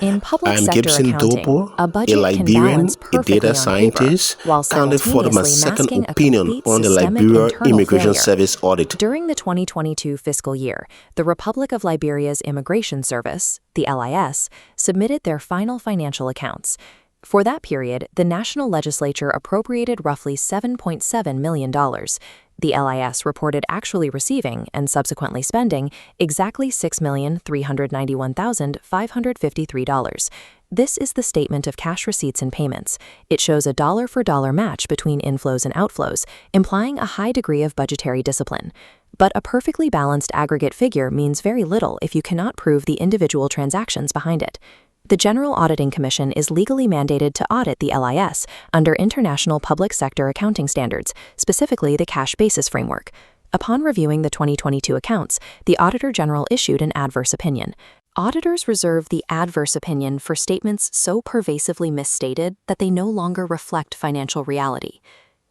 In public I'm sector Gibson accounting, Dopo, a a budget can Liberian, balance a perfectly data on paper, scientist, while candidate for my simultaneously second masking a opinion complete on the systemic Liberia internal Immigration failure. Service audit. During the 2022 fiscal year, the Republic of Liberia's Immigration Service, the LIS, submitted their final financial accounts. For that period, the national legislature appropriated roughly $7.7 million. The LIS reported actually receiving, and subsequently spending, exactly $6,391,553. This is the statement of cash receipts and payments. It shows a dollar-for-dollar match between inflows and outflows, implying a high degree of budgetary discipline. But a perfectly balanced aggregate figure means very little if you cannot prove the individual transactions behind it. The General Auditing Commission is legally mandated to audit the LIS under international public sector accounting standards, specifically the cash basis framework. Upon reviewing the 2022 accounts, the Auditor General issued an adverse opinion. Auditors reserve the adverse opinion for statements so pervasively misstated that they no longer reflect financial reality.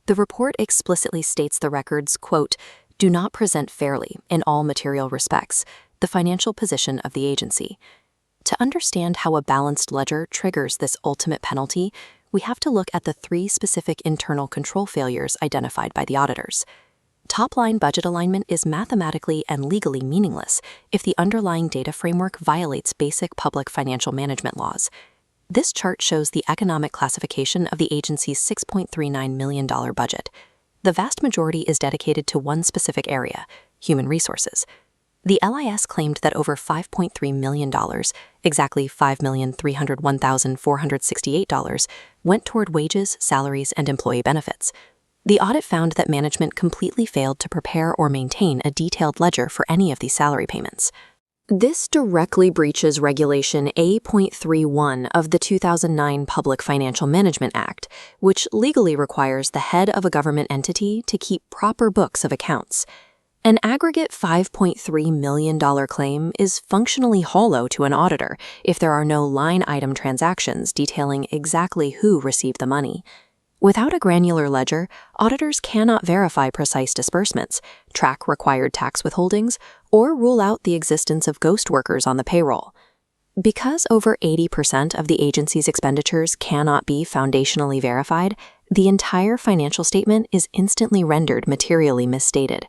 The report explicitly states the records, quote, "do not present fairly, in all material respects, the financial position of the agency." To understand how a balanced ledger triggers this ultimate penalty, we have to look at the three specific internal control failures identified by the auditors. Top-line budget alignment is mathematically and legally meaningless if the underlying data framework violates basic public financial management laws. This chart shows the economic classification of the agency's $6.39 million budget. The vast majority is dedicated to one specific area, human resources. The LIS claimed that over $5.3 million, exactly $5,301,468, went toward wages, salaries, and employee benefits. The audit found that management completely failed to prepare or maintain a detailed ledger for any of these salary payments. This directly breaches Regulation A.31 of the 2009 Public Financial Management Act, which legally requires the head of a government entity to keep proper books of accounts. An aggregate $5.3 million claim is functionally hollow to an auditor if there are no line item transactions detailing exactly who received the money. Without a granular ledger, auditors cannot verify precise disbursements, track required tax withholdings, or rule out the existence of ghost workers on the payroll. Because over 80% of the agency's expenditures cannot be foundationally verified, the entire financial statement is instantly rendered materially misstated.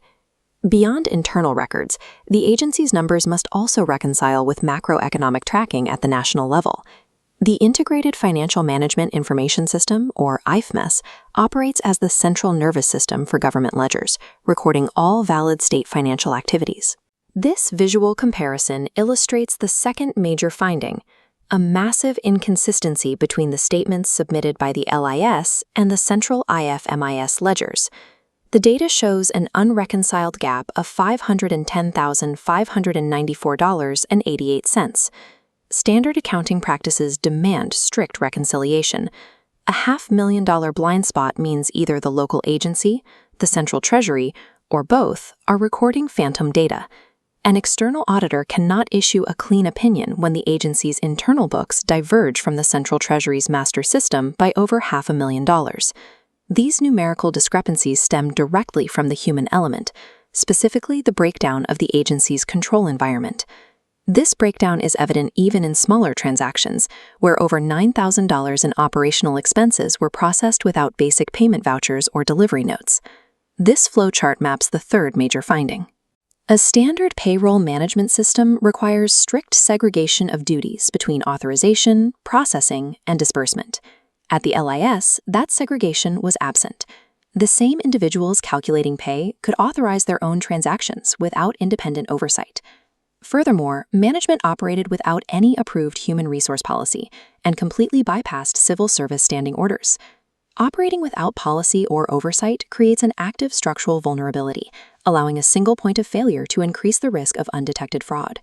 Beyond internal records, the agency's numbers must also reconcile with macroeconomic tracking at the national level. The Integrated Financial Management Information System, or IFMS, operates as the central nervous system for government ledgers, recording all valid state financial activities. This visual comparison illustrates the second major finding, a massive inconsistency between the statements submitted by the LIS and the central IFMIS ledgers. The data shows an unreconciled gap of $510,594.88. Standard accounting practices demand strict reconciliation. A $500,000 blind spot means either the local agency, the central treasury, or both are recording phantom data. An external auditor cannot issue a clean opinion when the agency's internal books diverge from the central treasury's master system by over $500,000. These numerical discrepancies stem directly from the human element, specifically the breakdown of the agency's control environment. This breakdown is evident even in smaller transactions, where over $9,000 in operational expenses were processed without basic payment vouchers or delivery notes. This flowchart maps the third major finding. A standard payroll management system requires strict segregation of duties between authorization, processing, and disbursement. At the LIS, that segregation was absent. The same individuals calculating pay could authorize their own transactions without independent oversight. Furthermore, management operated without any approved human resource policy and completely bypassed civil service standing orders. Operating without policy or oversight creates an active structural vulnerability, allowing a single point of failure to increase the risk of undetected fraud.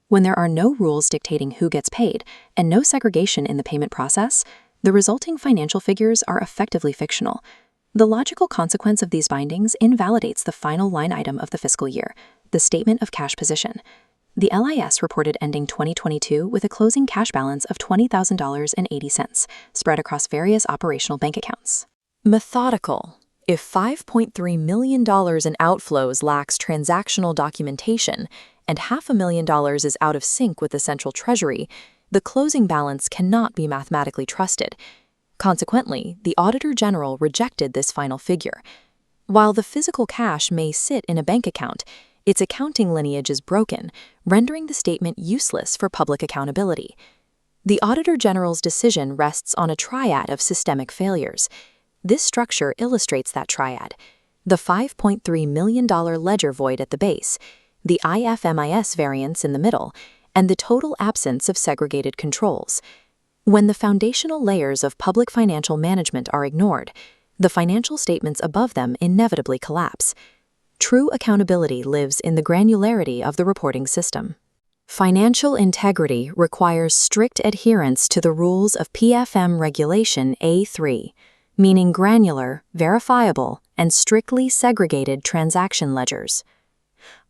When there are no rules dictating who gets paid and no segregation in the payment process, the resulting financial figures are effectively fictional. The logical consequence of these findings invalidates the final line item of the fiscal year, the statement of cash position. The LIS reported ending 2022 with a closing cash balance of $20,000.80, spread across various operational bank accounts. Methodical. If $5.3 million in outflows lacks transactional documentation and $500,000 is out of sync with the central treasury, the closing balance cannot be mathematically trusted. Consequently, the Auditor General rejected this final figure. While the physical cash may sit in a bank account, its accounting lineage is broken, rendering the statement useless for public accountability. The Auditor General's decision rests on a triad of systemic failures. This structure illustrates that triad: the $5.3 million ledger void at the base, the IFMIS variance in the middle, and the total absence of segregated controls. When the foundational layers of public financial management are ignored, the financial statements above them inevitably collapse. True accountability lives in the granularity of the reporting system. Financial integrity requires strict adherence to the rules of PFM Regulation A3, meaning granular, verifiable, and strictly segregated transaction ledgers.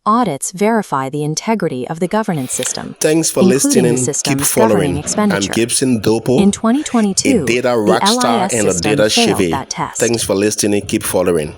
Audits verify the integrity of the governance system. Thanks for listening. Keep following. I'm Gibson Dopo, In 2022, a data the rockstar LIS and a system data failed chevy. that test. Thanks for listening. Keep following.